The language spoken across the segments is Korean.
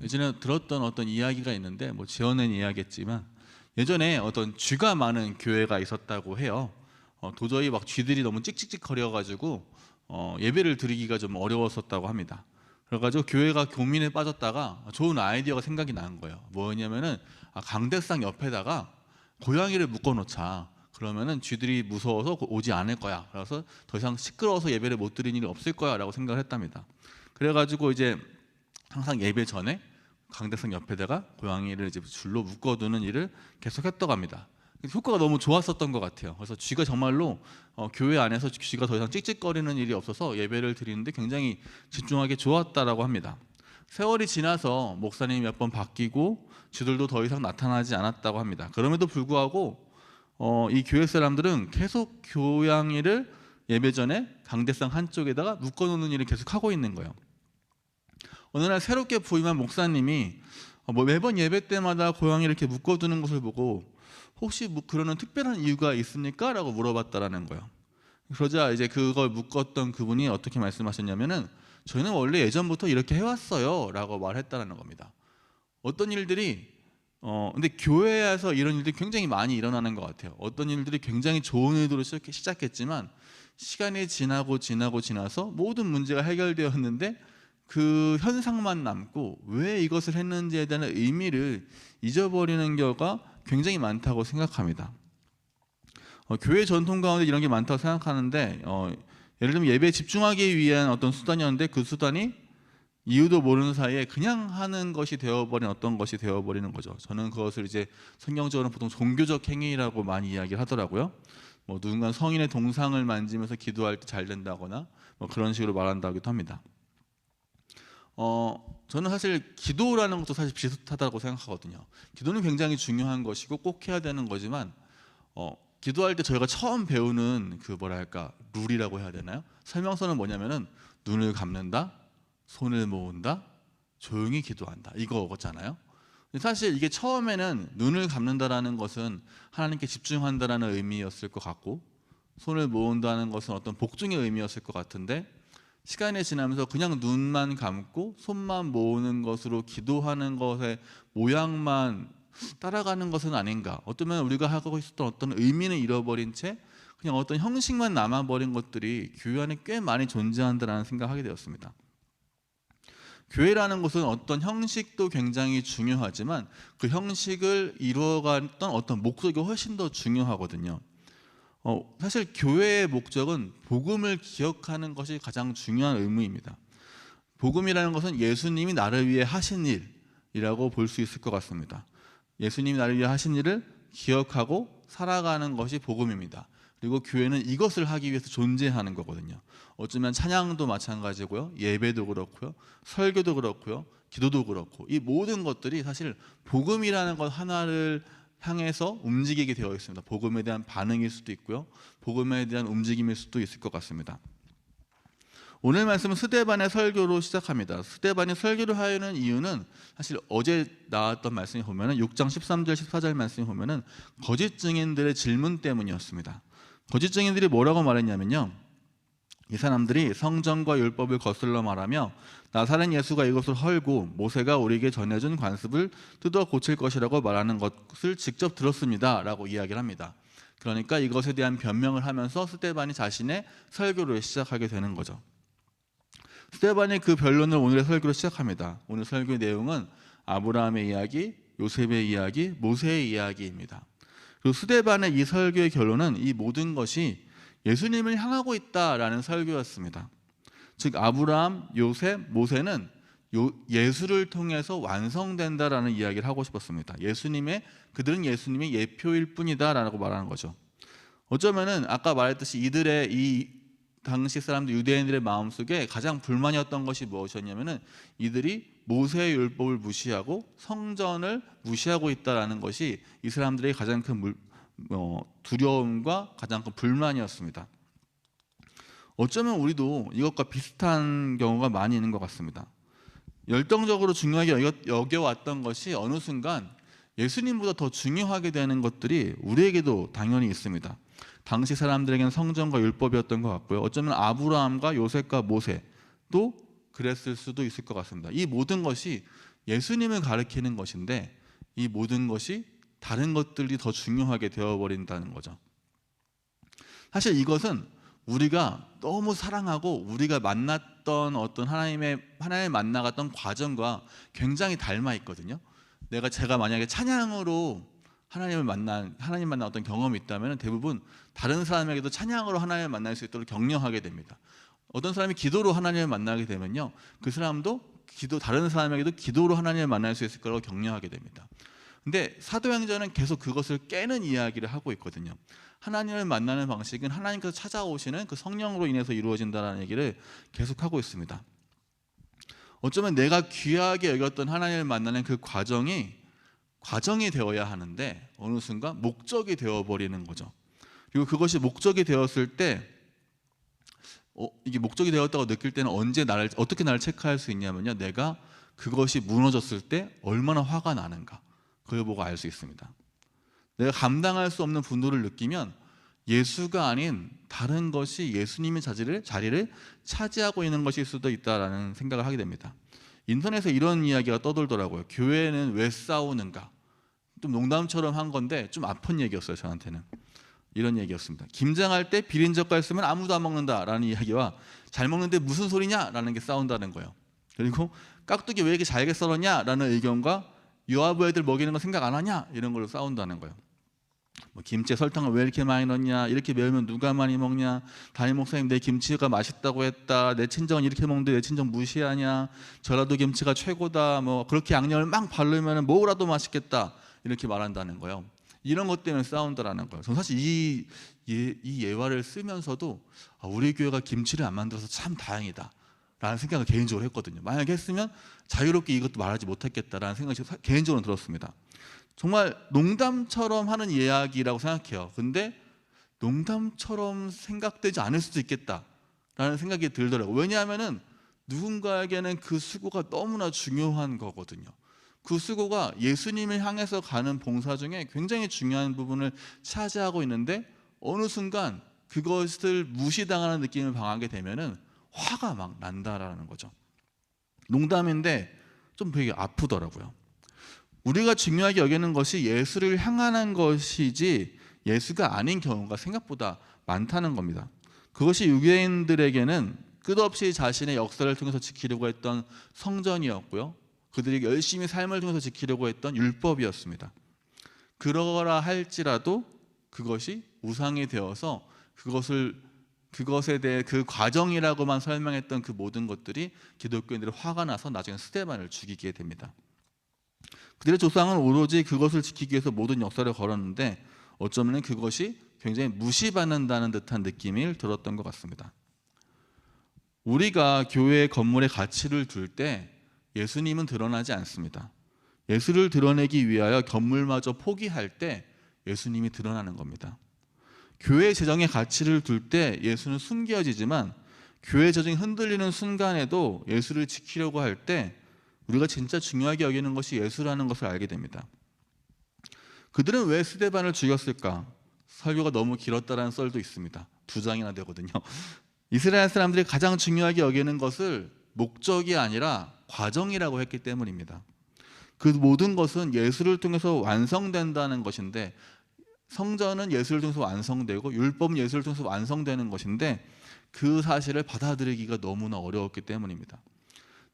예전에 들었던 어떤 이야기가 있는데 뭐 지어낸 이야기겠지만 예전에 어떤 쥐가 많은 교회가 있었다고 해요. 도저히 막 쥐들이 너무 찍찍찍거려가지고 예배를 드리기가 좀 어려웠었다고 합니다. 그래가지고 교회가 고민에 빠졌다가 좋은 아이디어가 생각이 난 거예요. 뭐였냐면은 강대상 옆에다가 고양이를 묶어놓자. 그러면은 쥐들이 무서워서 오지 않을 거야. 그래서 더 이상 시끄러워서 예배를 못 드리는 일이 없을 거야라고 생각을 했답니다. 그래가지고 이제 항상 예배 전에 강대상 옆에다가 고양이를 이제 줄로 묶어두는 일을 계속했다고 합니다. 효과가 너무 좋았었던 것 같아요. 그래서 쥐가 정말로 교회 안에서 쥐가 더 이상 찍찍거리는 일이 없어서 예배를 드리는데 굉장히 집중하기 좋았다라고 합니다. 세월이 지나서 목사님이 몇 번 바뀌고 쥐들도 더 이상 나타나지 않았다고 합니다. 그럼에도 불구하고 이 교회 사람들은 계속 고양이를 예배 전에 강대상 한쪽에다가 묶어놓는 일을 계속 하고 있는 거예요. 어느 날 새롭게 부임한 목사님이 매번 예배 때마다 고양이를 이렇게 묶어두는 것을 보고 혹시 그러는 특별한 이유가 있습니까? 라고 물어봤다라는 거예요. 그러자 이제 그걸 묶었던 그분이 어떻게 말씀하셨냐면은 저희는 원래 예전부터 이렇게 해왔어요 라고 말했다라는 겁니다. 어떤 일들이 근데 교회에서 이런 일들이 굉장히 많이 일어나는 것 같아요. 어떤 일들이 굉장히 좋은 의도로 시작했지만 시간이 지나서 모든 문제가 해결되었는데 그 현상만 남고 왜 이것을 했는지에 대한 의미를 잊어버리는 경우가 굉장히 많다고 생각합니다. 교회 전통 가운데 이런 게 많다고 생각하는데 예를 들면 예배에 집중하기 위한 어떤 수단이었는데 그 수단이 이유도 모르는 사이에 그냥 하는 것이 되어버린 어떤 것이 되어버리는 거죠. 저는 그것을 이제 성경적으로 보통 종교적 행위라고 많이 이야기를 하더라고요. 뭐 누군가 성인의 동상을 만지면서 기도할 때 잘 된다거나 뭐 그런 식으로 말한다고도 합니다. 저는 사실 기도라는 것도 사실 비슷하다고 생각하거든요. 기도는 굉장히 중요한 것이고 꼭 해야 되는 거지만 기도할 때 저희가 처음 배우는 그 룰이라고 해야 되나요? 설명서는 뭐냐면은 눈을 감는다, 손을 모은다, 조용히 기도한다 이거잖아요. 사실 이게 처음에는 눈을 감는다라는 것은 하나님께 집중한다라는 의미였을 것 같고 손을 모은다는 것은 어떤 복종의 의미였을 것 같은데 시간이 지나면서 그냥 눈만 감고 손만 모으는 것으로 기도하는 것의 모양만 따라가는 것은 아닌가. 어쩌면 우리가 하고 있었던 어떤 의미는 잃어버린 채 그냥 어떤 형식만 남아버린 것들이 교회 안에 꽤 많이 존재한다는 생각하게 되었습니다. 교회라는 것은 어떤 형식도 굉장히 중요하지만 그 형식을 이루어갔던 어떤 목적이 훨씬 더 중요하거든요. 사실 교회의 목적은 복음을 기억하는 것이 가장 중요한 의무입니다. 복음이라는 것은 예수님이 나를 위해 하신 일이라고 볼 수 있을 것 같습니다. 예수님이 나를 위해 하신 일을 기억하고 살아가는 것이 복음입니다. 그리고 교회는 이것을 하기 위해서 존재하는 거거든요. 어쩌면 찬양도 마찬가지고요, 예배도 그렇고요, 설교도 그렇고요, 기도도 그렇고 이 모든 것들이 사실 복음이라는 것 하나를 향해서 움직이게 되어 있습니다. 복음에 대한 반응일 수도 있고요, 복음에 대한 움직임일 수도 있을 것 같습니다. 오늘 말씀은 스데반의 설교로 시작합니다. 스데반이 설교를 하려는 이유는 사실 어제 나왔던 말씀에 보면은 6장 13절 14절 말씀에 보면은 거짓 증인들의 질문 때문이었습니다. 거짓 증인들이 뭐라고 말했냐면요, 이 사람들이 성전과 율법을 거슬러 말하며 나사렛 예수가 이것을 헐고 모세가 우리에게 전해준 관습을 뜯어 고칠 것이라고 말하는 것을 직접 들었습니다 라고 이야기를 합니다. 그러니까 이것에 대한 변명을 하면서 스데반이 자신의 설교를 시작하게 되는 거죠. 스데반이 그 변론을 오늘의 설교로 시작합니다. 오늘 설교의 내용은 아브라함의 이야기, 요셉의 이야기, 모세의 이야기입니다. 그리고 스데반의 이 설교의 결론은 이 모든 것이 예수님을 향하고 있다라는 설교였습니다. 즉 아브라함, 요셉, 모세는 예수를 통해서 완성된다라는 이야기를 하고 싶었습니다. 그들은 예수님의 예표일 뿐이다라고 말하는 거죠. 어쩌면은 아까 말했듯이 이들의 이 당시 사람들 유대인들의 마음속에 가장 불만이었던 것이 무엇이었냐면은 이들이 모세의 율법을 무시하고 성전을 무시하고 있다라는 것이 이 사람들의 가장 큰 두려움과 가장 큰 불만이었습니다. 어쩌면 우리도 이것과 비슷한 경우가 많이 있는 것 같습니다. 열정적으로 중요하게 여겨왔던 것이 어느 순간 예수님보다 더 중요하게 되는 것들이 우리에게도 당연히 있습니다. 당시 사람들에게는 성전과 율법이었던 것 같고요, 어쩌면 아브라함과 요셉과 모세 또 그랬을 수도 있을 것 같습니다. 이 모든 것이 예수님을 가리키는 것인데 이 모든 것이 다른 것들이 더 중요하게 되어버린다는 거죠. 사실 이것은 우리가 너무 사랑하고 우리가 만났던 어떤 하나님 만나갔던 과정과 굉장히 닮아 있거든요. 제가 만약에 찬양으로 하나님 만난 어떤 경험이 있다면 대부분 다른 사람에게도 찬양으로 하나님을 만날 수 있도록 격려하게 됩니다. 어떤 사람이 기도로 하나님을 만나게 되면요, 그 사람도 다른 사람에게도 기도로 하나님을 만날 수 있을 거라고 격려하게 됩니다. 근데 사도행전은 계속 그것을 깨는 이야기를 하고 있거든요. 하나님을 만나는 방식은 하나님께서 찾아오시는 그 성령으로 인해서 이루어진다는 얘기를 계속하고 있습니다. 어쩌면 내가 귀하게 여겼던 하나님을 만나는 그 과정이 되어야 하는데 어느 순간 목적이 되어버리는 거죠. 그리고 그것이 목적이 되었을 때 이게 목적이 되었다고 느낄 때는 어떻게 나를 체크할 수 있냐면요, 내가 그것이 무너졌을 때 얼마나 화가 나는가, 그걸 보고 알 수 있습니다. 내가 감당할 수 없는 분노를 느끼면 예수가 아닌 다른 것이 예수님의 자리를 차지하고 있는 것일 수도 있다라는 생각을 하게 됩니다. 인터넷에 이런 이야기가 떠돌더라고요. 교회는 왜 싸우는가? 좀 농담처럼 한 건데 좀 아픈 얘기였어요. 저한테는 이런 얘기였습니다. 김장할 때 비린젓갈 쓰면 아무도 안 먹는다라는 이야기와 잘 먹는데 무슨 소리냐라는 게 싸운다는 거예요. 그리고 깍두기 왜 이렇게 잘게 썰었냐라는 의견과 요아부 애들 먹이는 거 생각 안 하냐 이런 걸로 싸운다는 거예요. 김치에 설탕을 왜 이렇게 많이 넣냐, 이렇게 매우면 누가 많이 먹냐, 담임 목사님 내 김치가 맛있다고 했다, 내 친정은 이렇게 먹는데 내 친정 무시하냐, 전라도 김치가 최고다, 그렇게 양념을 막 바르면 뭐라도 맛있겠다 이렇게 말한다는 거예요. 이런 것 때문에 싸운다라는 거예요. 저는 사실 이 예화를 쓰면서도 우리 교회가 김치를 안 만들어서 참 다행이다 라는 생각을 개인적으로 했거든요. 만약에 했으면 자유롭게 이것도 말하지 못했겠다라는 생각이 개인적으로 들었습니다. 정말 농담처럼 하는 이야기라고 생각해요. 근데 농담처럼 생각되지 않을 수도 있겠다라는 생각이 들더라고요. 왜냐하면 누군가에게는 그 수고가 너무나 중요한 거거든요. 그 수고가 예수님을 향해서 가는 봉사 중에 굉장히 중요한 부분을 차지하고 있는데 어느 순간 그것을 무시당하는 느낌을 당하게 되면은 화가 막 난다라는 거죠. 농담인데 좀 되게 아프더라고요. 우리가 중요하게 여기는 것이 예수를 향하는 것이지 예수가 아닌 경우가 생각보다 많다는 겁니다. 그것이 유대인들에게는 끝없이 자신의 역사를 통해서 지키려고 했던 성전이었고요, 그들이 열심히 삶을 통해서 지키려고 했던 율법이었습니다. 그러라 할지라도 그것이 우상이 되어서 그것에 대해 그 과정이라고만 설명했던 그 모든 것들이 기독교인들이 화가 나서 나중에 스데반을 죽이게 됩니다. 그들의 조상은 오로지 그것을 지키기 위해서 모든 역사를 걸었는데 어쩌면 그것이 굉장히 무시받는다는 듯한 느낌이 들었던 것 같습니다. 우리가 교회 건물의 가치를 둘 때 예수님은 드러나지 않습니다. 예수를 드러내기 위하여 건물마저 포기할 때 예수님이 드러나는 겁니다. 교회 재정의 가치를 둘 때 예수는 숨겨지지만 교회 재정이 흔들리는 순간에도 예수를 지키려고 할 때 우리가 진짜 중요하게 여기는 것이 예수라는 것을 알게 됩니다. 그들은 왜 스데반을 죽였을까? 설교가 너무 길었다라는 썰도 있습니다. 2장이나 되거든요. 이스라엘 사람들이 가장 중요하게 여기는 것을 목적이 아니라 과정이라고 했기 때문입니다. 그 모든 것은 예수를 통해서 완성된다는 것인데, 성전은 예수를 통해서 완성되고 율법은 예수를 통해서 완성되는 것인데 그 사실을 받아들이기가 너무나 어려웠기 때문입니다.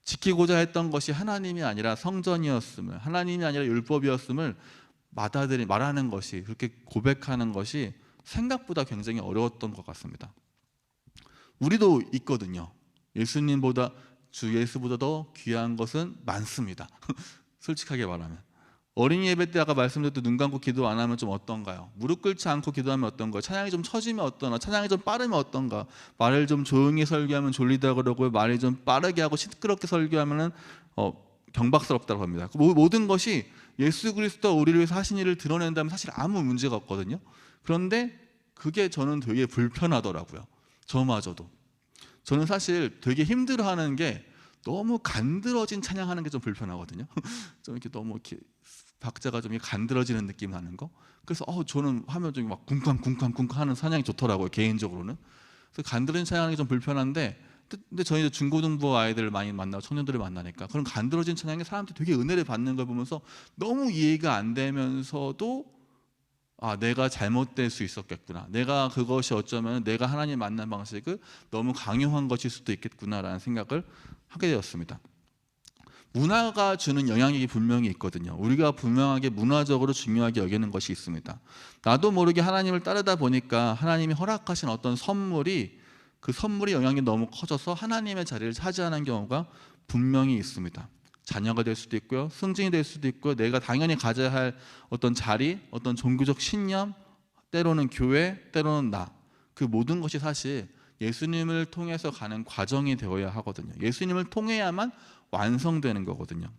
지키고자 했던 것이 하나님이 아니라 성전이었음을, 하나님이 아니라 율법이었음을 말하는 것이, 그렇게 고백하는 것이 생각보다 굉장히 어려웠던 것 같습니다. 우리도 있거든요. 예수님보다, 주 예수보다 더 귀한 것은 많습니다. 솔직하게 말하면 어린이 예배 때 아까 말씀드렸던 눈 감고 기도 안 하면 좀 어떤가요? 무릎 꿇지 않고 기도하면 어떤가요? 찬양이 좀 처지면 어떠나? 찬양이 좀 빠르면 어떤가? 말을 좀 조용히 설교하면 졸리다 그러고요, 말이 좀 빠르게 하고 시끄럽게 설교하면 경박스럽다고 합니다. 모든 것이 예수 그리스도가 우리를 위해서 하신 일을 드러낸다면 사실 아무 문제가 없거든요. 그런데 그게 저는 되게 불편하더라고요. 저마저도. 저는 사실 되게 힘들어하는 게 너무 간드러진 찬양하는 게 좀 불편하거든요. 좀 이렇게 너무 이렇게 박자가 좀 간드러지는 느낌 나는 거. 그래서 저는 하면 좀 막 쿵쾅쿵쾅쿵쾅 하는 찬양이 좋더라고요, 개인적으로는. 그래서 간드러진 찬양하는 게 좀 불편한데 근데 저희 중고등부 아이들을 많이 만나고 청년들을 만나니까 그런 간드러진 찬양에 사람들이 되게 은혜를 받는 걸 보면서 너무 이해가 안 되면서도 내가 잘못될 수 있었겠구나. 내가 그것이 어쩌면 내가 하나님 만난 방식을 너무 강요한 것일 수도 있겠구나라는 생각을 하게 되었습니다. 문화가 주는 영향력이 분명히 있거든요. 우리가 분명하게 문화적으로 중요하게 여기는 것이 있습니다. 나도 모르게 하나님을 따르다 보니까 하나님이 허락하신 어떤 선물이 그 선물의 영향이 너무 커져서 하나님의 자리를 차지하는 경우가 분명히 있습니다. 자녀가 될 수도 있고요, 승진이 될 수도 있고요, 내가 당연히 가져야 할 어떤 자리, 어떤 종교적 신념, 때로는 교회, 때로는 그 모든 것이 사실 예수님을 통해서 가는 과정이 되어야 하거든요. 예수님을 통해야만 완성되는 거거든요.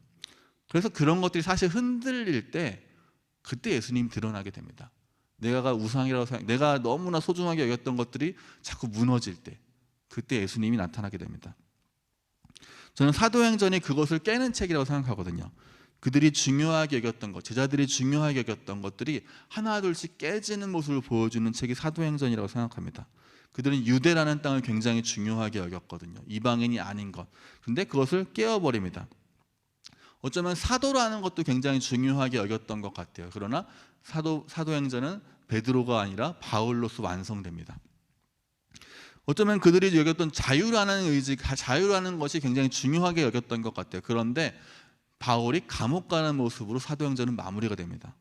그래서 그런 것들이 사실 흔들릴 때 그때 예수님이 드러나게 됩니다. 내가 우상이라고 생각, 내가 너무나 소중하게 여겼던 것들이 자꾸 무너질 때 그때 예수님이 나타나게 됩니다. 저는 사도행전이 그것을 깨는 책이라고 생각하거든요. 그들이 중요하게 여겼던 것, 제자들이 중요하게 여겼던 것들이 하나둘씩 깨지는 모습을 보여주는 책이 사도행전이라고 생각합니다. 그들은 유대라는 땅을 굉장히 중요하게 여겼거든요. 이방인이 아닌 것. 근데 그것을 깨어버립니다. 어쩌면 사도라는 것도 굉장히 중요하게 여겼던 것 같아요. 그러나 사도행전은 베드로가 아니라 바울로서 완성됩니다. 어쩌면 그들이 여겼던 자유라는 의지, 자유라는 것이 굉장히 중요하게 여겼던 것 같아요. 그런데 바울이 감옥 가는 모습으로 사도행전은 마무리가 됩니다.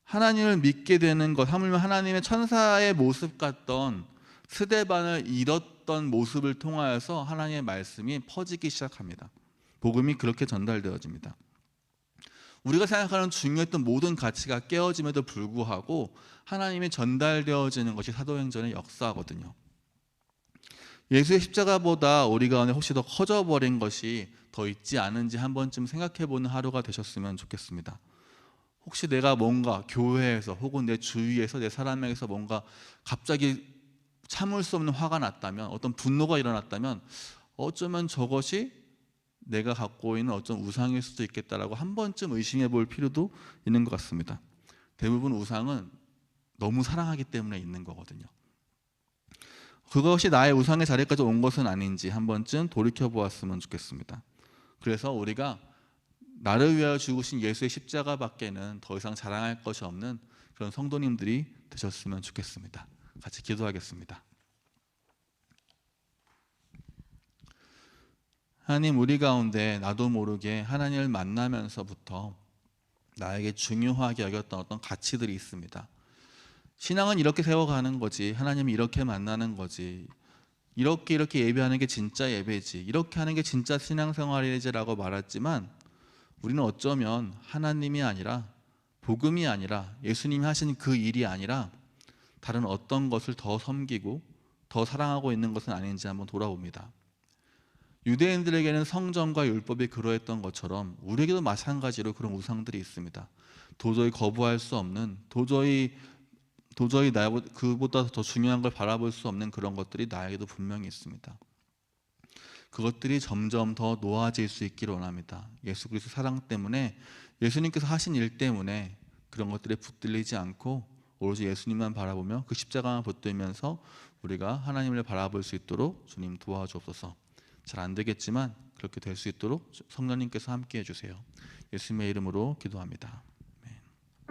하나님을 믿게 되는 것, 하물며 하나님의 천사의 모습 같던 스데반을 잃었던 모습을 통하여서 하나님의 말씀이 퍼지기 시작합니다. 복음이 그렇게 전달되어집니다. 우리가 생각하는 중요했던 모든 가치가 깨어짐에도 불구하고 하나님이 전달되어지는 것이 사도행전의 역사거든요. 예수의 십자가보다 우리 가운데 혹시 더 커져버린 것이 더 있지 않은지 한 번쯤 생각해보는 하루가 되셨으면 좋겠습니다. 혹시 내가 뭔가 교회에서 혹은 내 주위에서 내 사람에게서 뭔가 갑자기 참을 수 없는 화가 났다면, 어떤 분노가 일어났다면 어쩌면 저것이 내가 갖고 있는 어떤 우상일 수도 있겠다라고 한 번쯤 의심해 볼 필요도 있는 것 같습니다. 대부분 우상은 너무 사랑하기 때문에 있는 거거든요. 그것이 나의 우상의 자리까지 온 것은 아닌지 한 번쯤 돌이켜 보았으면 좋겠습니다. 그래서 우리가 나를 위하여 죽으신 예수의 십자가 밖에는 더 이상 자랑할 것이 없는 그런 성도님들이 되셨으면 좋겠습니다. 같이 기도하겠습니다. 하나님, 우리 가운데 나도 모르게 하나님을 만나면서부터 나에게 중요하게 여겼던 어떤 가치들이 있습니다. 신앙은 이렇게 세워가는 거지, 하나님이 이렇게 만나는 거지, 이렇게 예배하는 게 진짜 예배지, 이렇게 하는 게 진짜 신앙생활이지라고 말했지만 우리는 어쩌면 하나님이 아니라, 복음이 아니라, 예수님이 하신 그 일이 아니라 다른 어떤 것을 더 섬기고 더 사랑하고 있는 것은 아닌지 한번 돌아봅니다. 유대인들에게는 성전과 율법이 그러했던 것처럼 우리에게도 마찬가지로 그런 우상들이 있습니다. 도저히 거부할 수 없는, 도저히 그보다 더 중요한 걸 바라볼 수 없는 그런 것들이 나에게도 분명히 있습니다. 그것들이 점점 더 놓아질 수 있기를 원합니다. 예수 그리스도 사랑 때문에, 예수님께서 하신 일 때문에 그런 것들에 붙들리지 않고 오로지 예수님만 바라보며 그 십자가만 붙들면서 우리가 하나님을 바라볼 수 있도록 주님 도와주옵소서. 잘 안 되겠지만 그렇게 될 수 있도록 성령님께서 함께 해주세요. 예수님의 이름으로 기도합니다.